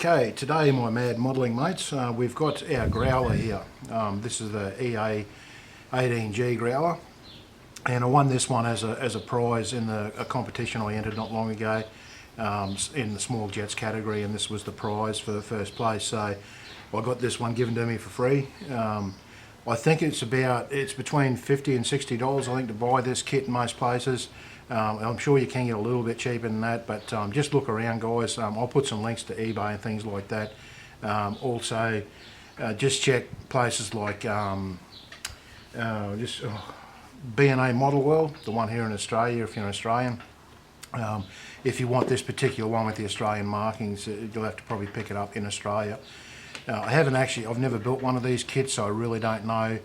Okay, today my mad modelling mates, we've got our growler here. This is the EA-18G Growler, and I won this one as a prize in a competition I entered not long ago in the small jets category, and this was the prize for the first place. So I got this one given to me for free. I think it's between $50 and $60 I think to buy this kit in most places. I'm sure you can get a little bit cheaper than that, but just look around, guys. I'll put some links to eBay and things like that. Also, just check places like B&A Model World, the one here in Australia if you're an Australian. If you want this particular one with the Australian markings, you'll have to probably pick it up in Australia. I've never built one of these kits, so I really don't know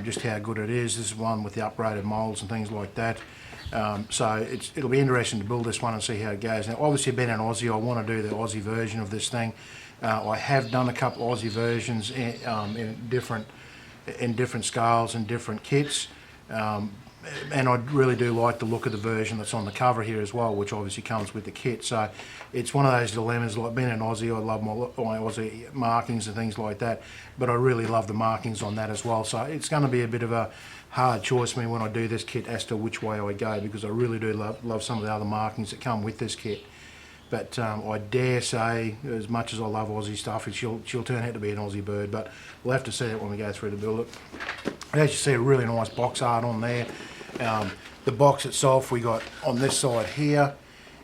just how good it is. This is one with the upgraded moulds and things like that. So it'll be interesting to build this one and see how it goes. Now, obviously, being an Aussie, I want to do the Aussie version of this thing. I have done a couple Aussie versions in different scales and different kits. And I really do like the look of the version that's on the cover here as well, which obviously comes with the kit. So it's one of those dilemmas, like being an Aussie, I love my Aussie markings and things like that, but I really love the markings on that as well. So it's going to be a bit of a hard choice for me when I do this kit as to which way I go, because I really do love some of the other markings that come with this kit. But I dare say, as much as I love Aussie stuff, she'll turn out to be an Aussie bird, but we'll have to see it when we go through to build it. As you see, a really nice box art on there. The box itself, we got on this side here,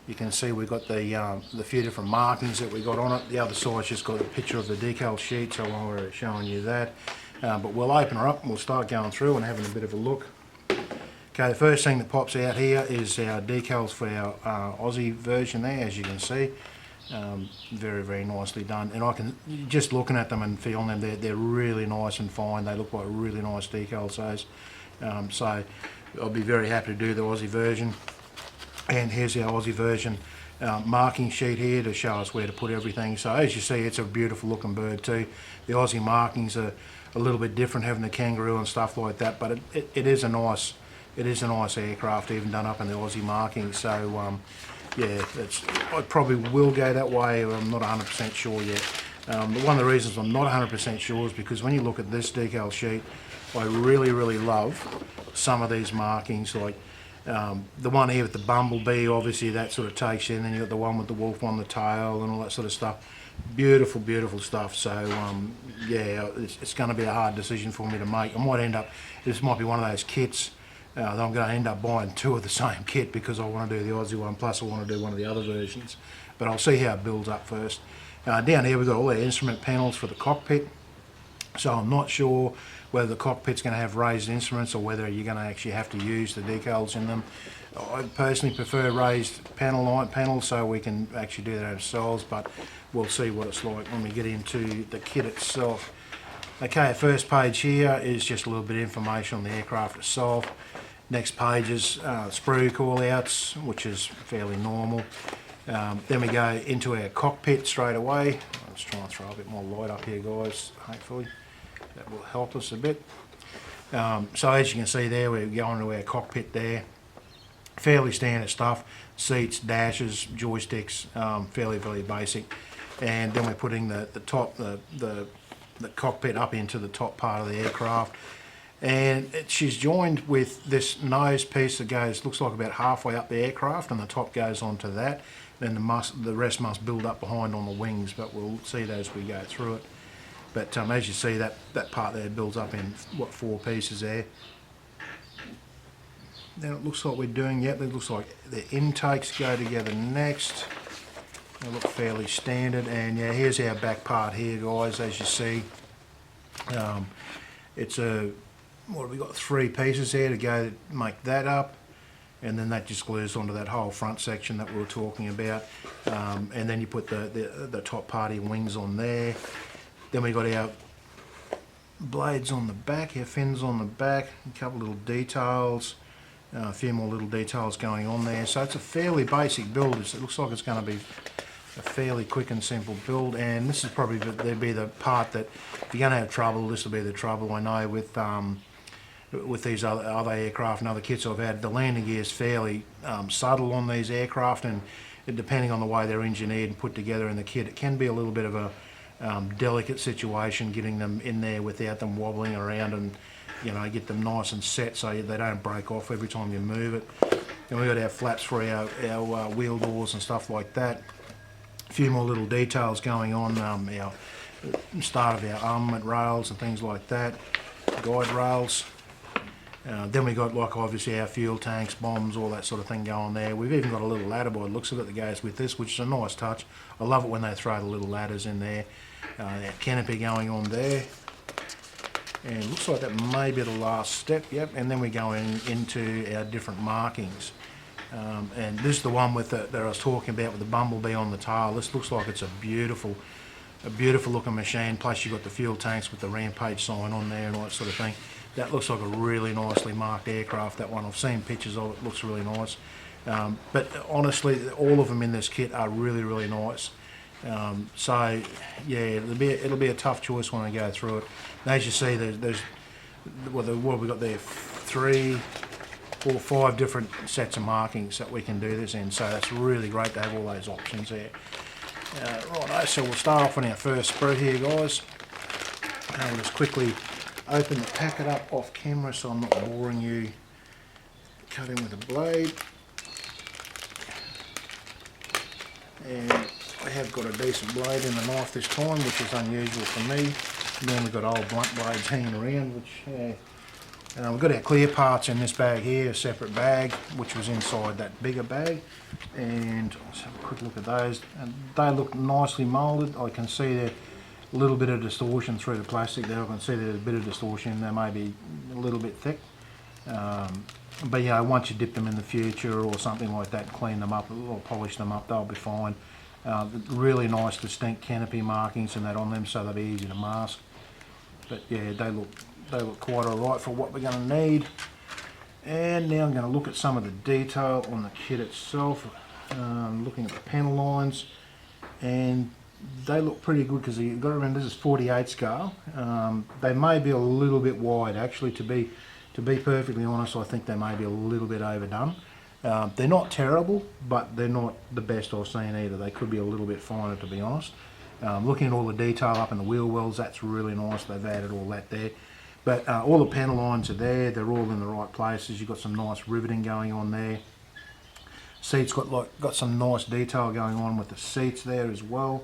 you can see we've got the few different markings that we got on it. The other side's just got a picture of the decal sheet, so I'm already showing you that. But we'll open her up and we'll start going through and having a bit of a look. Okay, the first thing that pops out here is our decals for our Aussie version there, as you can see. Very, very nicely done. And I can, just looking at them and feeling them, they're really nice and fine. They look like really nice decals, those. So I'll be very happy to do the Aussie version. And here's our Aussie version marking sheet here to show us where to put everything. So as you see, it's a beautiful looking bird too. The Aussie markings are a little bit different, having the kangaroo and stuff like that, but it is a nice aircraft, even done up in the Aussie markings. So yeah, I probably will go that way. I'm not 100% sure yet. But one of the reasons I'm not 100% sure is because when you look at this decal sheet, I really love some of these markings, like the one here with the bumblebee, obviously that sort of takes you in, and you've got the one with the wolf on the tail and all that sort of stuff. Beautiful stuff. So yeah, it's going to be a hard decision for me to make. This might be one of those kits that I'm going to end up buying two of the same kit, because I want to do the Aussie one, plus I want to do one of the other versions. But I'll see how it builds up first. Down here we've got all the instrument panels for the cockpit. So I'm not sure whether the cockpit's going to have raised instruments or whether you're going to actually have to use the decals in them. I personally prefer raised panels so we can actually do that ourselves, but we'll see what it's like when we get into the kit itself. Okay, first page here is just a little bit of information on the aircraft itself. Next page is sprue callouts, which is fairly normal. Then we go into our cockpit straight away. Let's try and throw a bit more light up here, guys, hopefully. That will help us a bit. So as you can see there, we're going to our cockpit there. Fairly standard stuff, seats, dashes, joysticks, fairly basic. And then we're putting the cockpit up into the top part of the aircraft. And she's joined with this nose piece that looks like about halfway up the aircraft, and the top goes onto that. Then the rest must build up behind on the wings, but we'll see that as we go through it. But as you see, that part there builds up in, what, 4 pieces there. Then it looks like we're doing, it looks like the intakes go together next. They look fairly standard, and yeah, here's our back part here, guys, as you see. It's what have we got, 3 pieces there to go to make that up, and then that just glues onto that whole front section that we were talking about. And then you put the top party wings on there. Then we got our blades on the back, our fins on the back, a couple little details, a few more little details going on there. So it's a fairly basic build. It looks like it's going to be a fairly quick and simple build, and this is probably the part that, if you're going to have trouble, this will be the trouble. I know with these other aircraft and other kits I've had, the landing gear is fairly subtle on these aircraft, and depending on the way they're engineered and put together in the kit, it can be a little bit of a delicate situation getting them in there without them wobbling around, and get them nice and set so they don't break off every time you move it. And we've got our flaps for our wheel doors and stuff like that. A few more little details going on, our start of our armament rails and things like that, guide rails. Then we got, like, obviously our fuel tanks, bombs, all that sort of thing going there. We've even got a little ladder by the looks of it that goes with this, which is a nice touch. I love it when they throw the little ladders in there. Our canopy going on there. And it looks like that may be the last step, yep. And then we're going into our different markings. And this is the one with that I was talking about with the bumblebee on the tail. This looks like it's a beautiful looking machine. Plus you've got the fuel tanks with the Rampage sign on there and all that sort of thing. That looks like a really nicely marked aircraft, that one. I've seen pictures of it, looks really nice. But honestly, all of them in this kit are really, really nice. So yeah, it'll be a tough choice when I go through it. And as you see, there's what we got there, 3, 4, 5 different sets of markings that we can do this in. So that's really great to have all those options there. Righto, so we'll start off on our first sprue here, guys. I'll just quickly open the packet up off camera so I'm not boring you cutting with a blade. And I have got a decent blade in the knife this time, which is unusual for me. Normally got old blunt blades hanging around, which we've got our clear parts in this bag here, a separate bag, which was inside that bigger bag. And let's have a quick look at those. And they look nicely moulded. I can see there a little bit of distortion through the plastic there. I can see there's a bit of distortion. They may be a little bit thick. But once you dip them in the future or something like that, clean them up or polish them up, they'll be fine. Really nice distinct canopy markings and that on them, so they'll be easy to mask. But yeah, they look quite alright for what we're going to need. And now I'm going to look at some of the detail on the kit itself. Looking at the panel lines, and they look pretty good, because you've got to remember this is 48 scale. They may be a little bit wide, actually. To be perfectly honest, I think they may be a little bit overdone. They're not terrible, but they're not the best I've seen either. They could be a little bit finer, to be honest. Looking at all the detail up in the wheel wells, that's really nice. They've added all that there. But all the panel lines are there. They're all in the right places. You've got some nice riveting going on there. Seats got some nice detail going on with the seats there as well.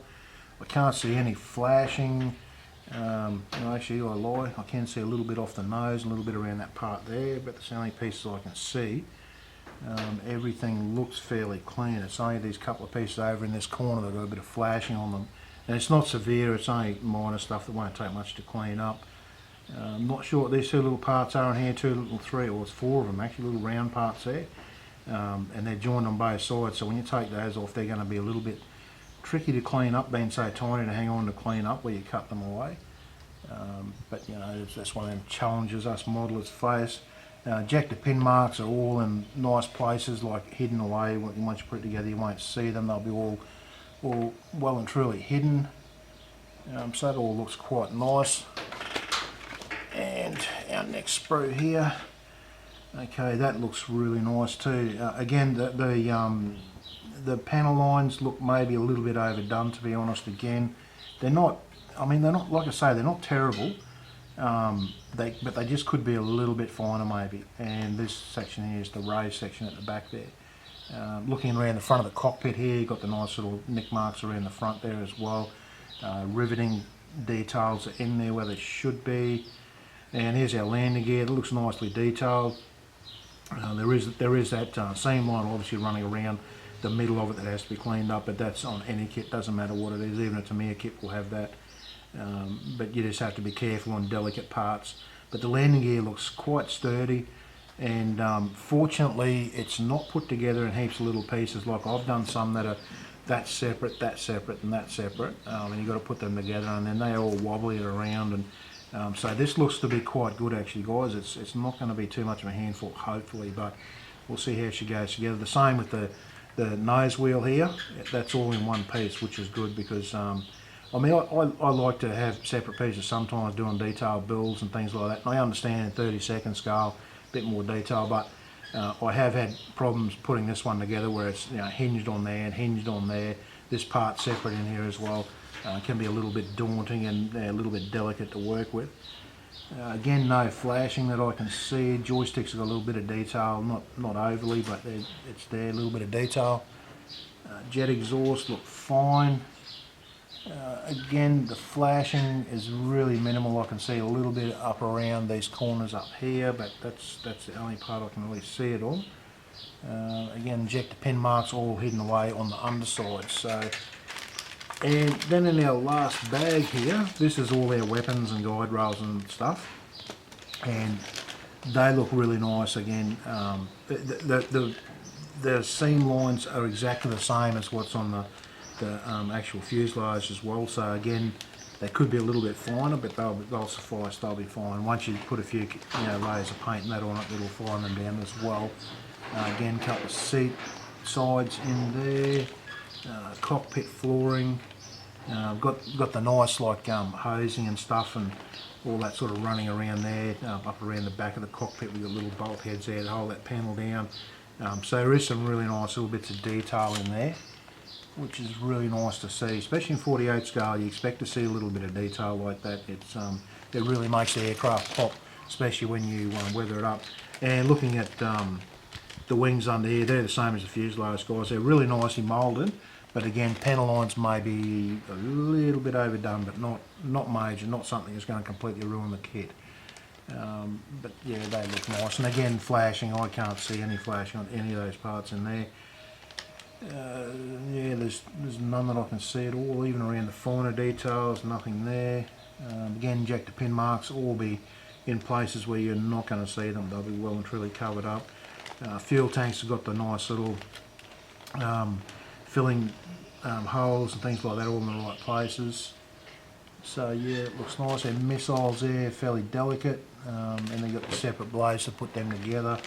I can't see any flashing. Actually, I lie. I can see a little bit off the nose, a little bit around that part there, but that's the only pieces I can see. Everything looks fairly clean. It's only these couple of pieces over in this corner that got a bit of flashing on them. And it's not severe, it's only minor stuff that won't take much to clean up. I'm not sure what these 2 little parts are in here, 3 or 4 of them actually, little round parts there. And they're joined on both sides, so when you take those off, they're going to be a little bit tricky to clean up, being so tiny to hang on to clean up where you cut them away. But that's one of them challenges us modelers face. Injector pin marks are all in nice places, like hidden away. Once you put it together, you won't see them. They'll be all well and truly hidden. So that all looks quite nice. And our next sprue here, okay, that looks really nice too. Again, the panel lines look maybe a little bit overdone, to be honest. Again, they're not, like I say, they're not terrible, but they just could be a little bit finer maybe. And this section here is the raised section at the back there. Looking around the front of the cockpit here, you've got the nice little nick marks around the front there as well. Riveting details are in there where they should be. And here's our landing gear. It looks nicely detailed. There is that seam line obviously running around the middle of it that has to be cleaned up, but that's on any kit, doesn't matter what it is. Even a Tamiya kit will have that. But you just have to be careful on delicate parts. But the landing gear looks quite sturdy, and fortunately it's not put together in heaps of little pieces like I've done some that are that separate, and that separate. And you've got to put them together, and then they all wobbly around. And so this looks to be quite good actually, guys. It's not going to be too much of a handful, hopefully, but we'll see how she goes together. The same with the nose wheel here. That's all in one piece, which is good, because I like to have separate pieces sometimes doing detailed builds and things like that. And I understand 30-second scale, a bit more detail, but I have had problems putting this one together where it's hinged on there and hinged on there. This part separate in here as well can be a little bit daunting and a little bit delicate to work with. Again, no flashing that I can see. Joysticks have got a little bit of detail, not overly, but it's there, a little bit of detail. Jet exhaust look fine. Again, the flashing is really minimal. I can see a little bit up around these corners up here, but that's the only part I can really see it on. Again, injector pin marks all hidden away on the underside. So, and then in our last bag here, this is all our weapons and guide rails and stuff, and they look really nice. Again, the seam lines are exactly the same as what's on the actual fuselage as well. So again, they could be a little bit finer, but they'll suffice. They'll be fine. Once you put a few layers of paint and that on it, it'll fine them down as well. Again, couple of seat sides in there. Cockpit flooring. Got the nice like hosing and stuff and all that sort of running around there. Up around the back of the cockpit, we've got little bolt heads there to hold that panel down. So there is some really nice little bits of detail in there, which is really nice to see, especially in 48 scale. You expect to see a little bit of detail like that. It really makes the aircraft pop, especially when you weather it up. And looking at the wings under here, they're the same as the fuselage, guys. They're really nicely moulded, but again, panel lines may be a little bit overdone, but not major, not something that's going to completely ruin the kit. But yeah, they look nice. And again, flashing, I can't see any flashing on any of those parts in there. Yeah, there's none that I can see at all, even around the finer details, nothing there. Again, injector pin marks all be in places where you're not going to see them. They'll be well and truly covered up. Fuel tanks have got the nice little filling holes and things like that all in the right places. So yeah, it looks nice. And missiles there, fairly delicate, and they've got the separate blades to put them together.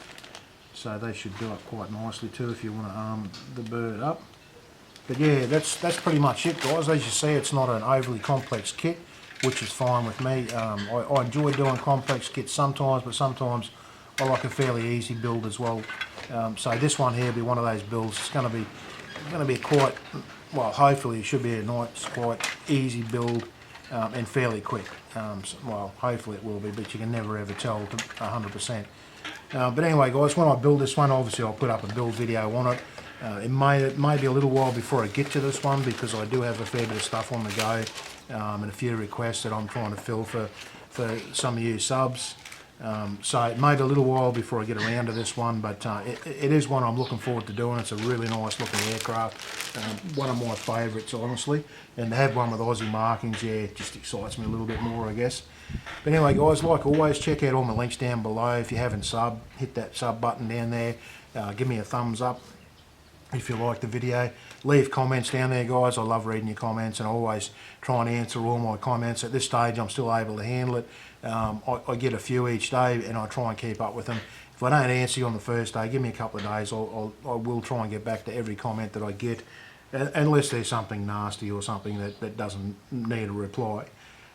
So they should do it quite nicely too if you want to arm the bird up. But yeah, that's pretty much it, guys. As you see, it's not an overly complex kit, which is fine with me. I enjoy doing complex kits sometimes, but sometimes I like a fairly easy build as well. So this one here will be one of those builds. It's going to be quite, well, hopefully it should be a nice, quite easy build and fairly quick. Well, hopefully it will be, but you can never ever tell 100%. But anyway, guys, when I build this one, obviously I'll put up a build video on it. It may be a little while before I get to this one because I do have a fair bit of stuff on the go and a few requests that I'm trying to fill for some of you subs. So it may be a little while before I get around to this one, but it is one I'm looking forward to doing. It's a really nice looking aircraft, one of my favourites, honestly. And to have one with Aussie markings, yeah, it just excites me a little bit more, I guess. But anyway, guys, like always, check out all my links down below. If you haven't subbed, hit that sub button down there. Give me a thumbs up if you like the video. Leave comments down there, guys. I love reading your comments and I always try and answer all my comments. At this stage, I'm still able to handle it. I get a few each day and I try and keep up with them. If I don't answer you on the first day, give me a couple of days. I will try and get back to every comment that I get, unless there's something nasty or something that doesn't need a reply.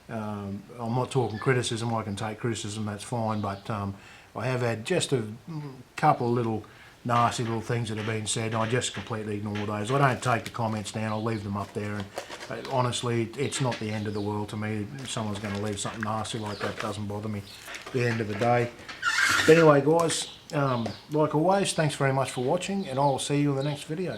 I'm not talking criticism. I can take criticism, that's fine, but I have had just a couple of little nasty little things that have been said and I just completely ignore those. I don't take the comments down, I'll leave them up there, and honestly it's not the end of the world to me. If someone's going to leave something nasty like that, doesn't bother me at the end of the day. But anyway, guys, like always, thanks very much for watching and I'll see you in the next video.